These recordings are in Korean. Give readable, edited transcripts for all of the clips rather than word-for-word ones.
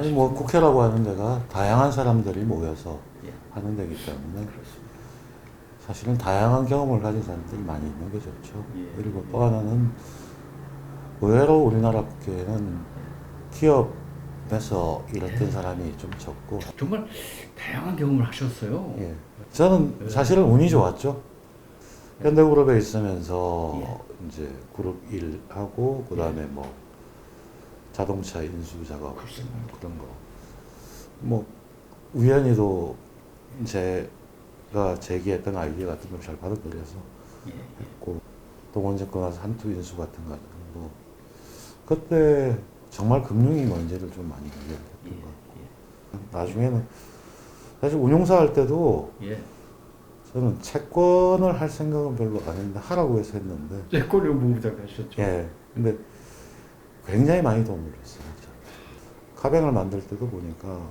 아니 뭐 국회라고 하는 데가 다양한 사람들이 모여서 예. 하는 데이기 때문에 그렇습니다. 사실은 다양한 경험을 가진 사람들이 많이 있는 게 좋죠. 예. 그리고 또 하나는 의외로 우리나라 국회에는 기업에서 일했던 사람이 좀 적고, 정말 다양한 경험을 하셨어요. 예. 저는 사실은 운이 좋았죠. 현대그룹에 있으면서 이제 그룹 일하고 그다음에 뭐 자동차 인수 작업 그런 거 뭐 우연히도 제가 제기했던 아이디어 같은 걸 잘 받아들여서 했고 동원증권 와서 한투 인수 같은 거 뭐 그때 정말 금융이 뭔지를 좀 많이 이해했던 것 같고 나중에는 사실 운용사 할 때도 예. 저는 채권을 할 생각은 별로 안 했는데 하라고 해서 했는데 채권을 본부장 하셨죠. 예 근데 굉장히 많이 도움을 줬어요. 카뱅을 만들 때도 보니까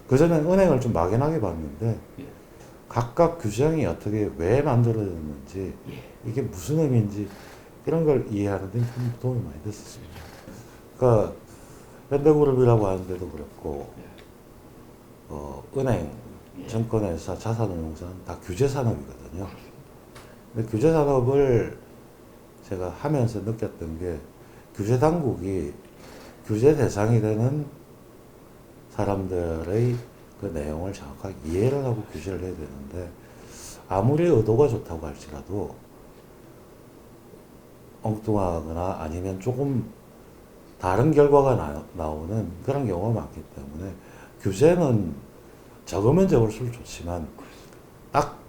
그전엔 은행을 좀 막연하게 봤는데 예. 각각 규정이 어떻게 왜 만들어졌는지 이게 무슨 의미인지 이런 걸 이해하는 데 좀 도움이 많이 됐었습니다. 그러니까 현대그룹이라고 하는데도 그렇고 은행, 증권회사, 자산운용사는 다 규제산업이거든요. 근데 규제산업을 제가 하면서 느꼈던 게 규제당국이 규제 대상이 되는 사람들의 그 내용을 정확하게 이해를 하고 규제를 해야 되는데 아무리 의도가 좋다고 할지라도 엉뚱하거나 아니면 조금 다른 결과가 나오는 그런 경우가 많기 때문에 규제는 적으면 적을수록 좋지만 딱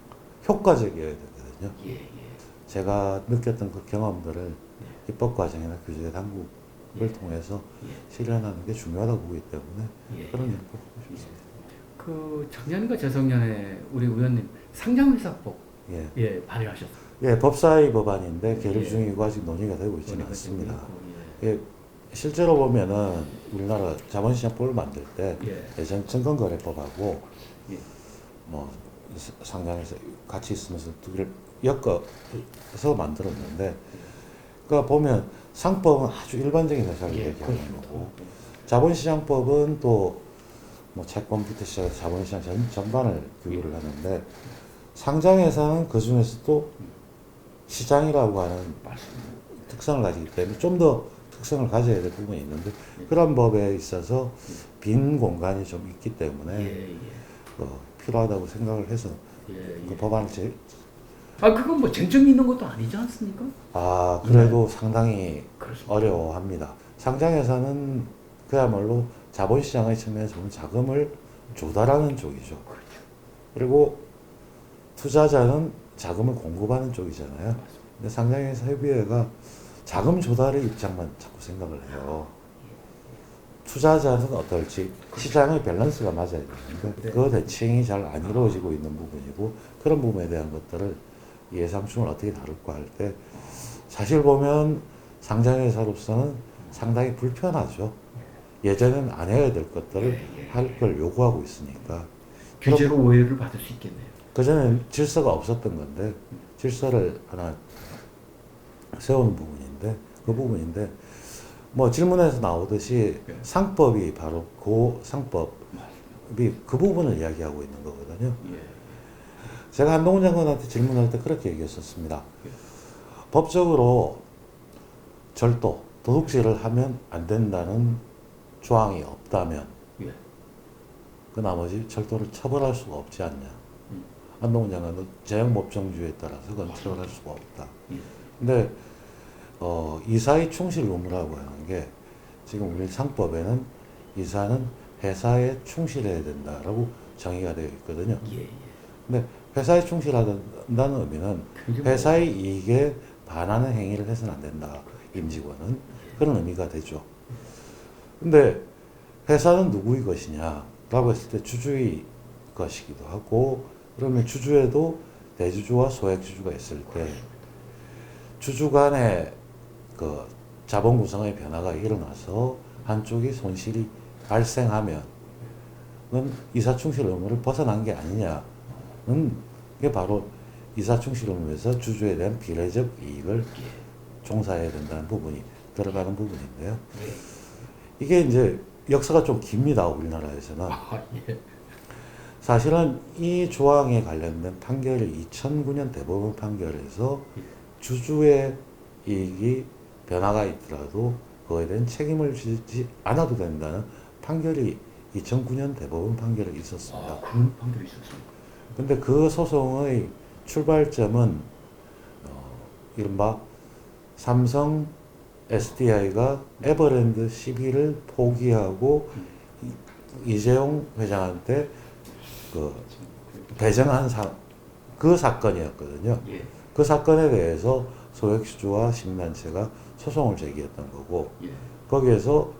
효과적이어야 되거든요. 제가 느꼈던 그 경험들을 입법 과정이나 규제 당국을 통해서 실현하는 게 중요하다고 보기 때문에 그런 일을 하고 싶습니다. 그 작년인가 재작년에 우리 의원님 상장회사법 발의하셨어요. 예, 법사위 법안인데 계류 중이고 아직 논의가 되고 있지는 않습니다. 예, 실제로 보면은 우리나라 자본시장법을 만들 때 예전 증권거래법하고 뭐 상장해서 같이 있으면서 두 개를 엮어서 만들었는데 그러니까 보면 상법은 아주 일반적인 회사를 얘기하는 거고 자본시장법은 또 뭐 채권부터 시작해서 자본시장 전반을 규율을 하는데 상장회사는 그 중에서 또 시장이라고 하는 특성을 가지기 때문에 좀 더 특성을 가져야 될 부분이 있는데 그런 법에 있어서 빈 공간이 좀 있기 때문에 필요하다고 생각을 해서 그 법안을 그건 뭐 쟁점이 있는 것도 아니지 않습니까? 그래도 상당히 그렇습니다. 어려워합니다. 상장회사는 그야말로 자본시장의 측면에서 보면 자금을 조달하는 쪽이죠. 그리고 투자자는 자금을 공급하는 쪽이잖아요. 근데 상장회사 협의회가 자금 조달의 입장만 자꾸 생각을 해요. 투자자는 어떨지 시장의 밸런스가 맞아야 되는데 그 대칭이 잘 안 이루어지고 있는 부분이고 그런 부분에 대한 것들을 예상충을 어떻게 다룰까 할 때 사실 보면 상장회사로서는 상당히 불편하죠. 예전에는 안 해야 될 것들을 할 걸 요구하고 있으니까 규제로 오해를 받을 수 있겠네요. 그전에는 질서가 없었던 건데 질서를 하나 세우는 부분인데 뭐 질문에서 나오듯이 상법이 바로 그 상법이 그 부분을 이야기하고 있는 거거든요. 제가 한동훈 장관한테 질문할 때 그렇게 얘기했었습니다. 법적으로 절도, 도둑질을 하면 안 된다는 조항이 없다면 그 나머지 절도를 처벌할 수가 없지 않냐. 한동훈 장관은 재형법정주의에 따라서 그건 처벌할 수가 없다. 근데 이사의 충실 의무라고 하는 게 지금 우리 상법에는 이사는 회사에 충실해야 된다라고 정의가 되어 있거든요. 근데 회사에 충실하다는 의미는 회사의 이익에 반하는 행위를 해서는 안 된다. 임직원은 그런 의미가 되죠. 근데 회사는 누구의 것이냐라고 했을 때 주주의 것이기도 하고 그러면 주주에도 대주주와 소액주주가 있을 때 주주 간의 그 자본 구성의 변화가 일어나서 한쪽이 손실이 발생하면 그건 이사충실 의무를 벗어난 게 아니냐는 게 바로 이사충실 의무에서 주주에 대한 비례적 이익을 종사해야 된다는 부분이 들어가는 부분인데요. 이게 이제 역사가 좀 깁니다. 우리나라에서는. 아, 예. 사실은 이 조항에 관련된 판결이 2009년 대법원 판결에서 주주의 이익이 변화가 있더라도 그거에 대한 책임을 지지 않아도 된다는 판결이 2009년 대법원 판결이 있었습니다. 아, 그런 판결이 있었습니다. 근데 그 소송의 출발점은 이른바 삼성 SDI가 에버랜드 시비를 포기하고 이재용 회장한테 그 배정한 그 사건이었거든요. 예. 그 사건에 대해서 소액주주와 시민단체가 소송을 제기했던 거고 예. 거기에서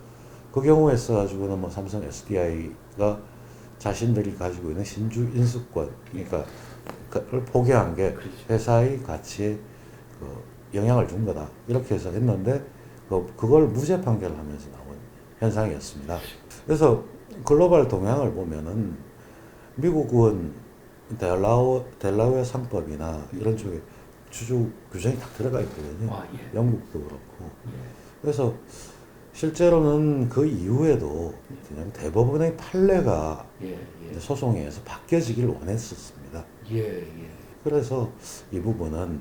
그 경우에 써가지고는 뭐 삼성 SDI가 자신들이 가지고 있는 신주 인수권 그러니까 그걸 포기한 게 그렇죠. 회사의 가치에 그 영향을 준 거다 이렇게 해서 했는데 그걸 무죄 판결하면서 나온 현상이었습니다. 그래서 글로벌 동향을 보면은 미국은 델라웨어 상법이나 이런 쪽에 주주 규정이 다 들어가 있거든요. 아, 예. 영국도 그렇고. 예. 그래서 실제로는 그 이후에도 그냥 대법원의 판례가 예. 예. 소송에 의해서 바뀌어지길 원했었습니다. 예. 예. 그래서 이 부분은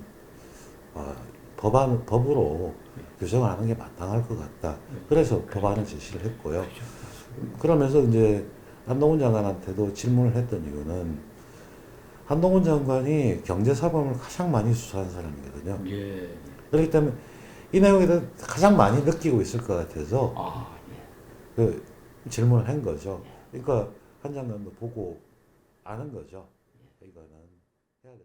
법으로 규정하는 게 마땅할 것 같다. 그래서 법안을 제시를 했고요. 그러면서 이제 한동훈 장관한테도 질문을 했던 이유는 한동훈 장관이 경제사범을 가장 많이 수사한 사람이거든요. 예. 그렇기 때문에 이 내용에 대해서 가장 많이 느끼고 있을 것 같아서 아, 예. 그 질문을 한 거죠. 그러니까 한 장관도 보고 아는 거죠. 이거는 해야 될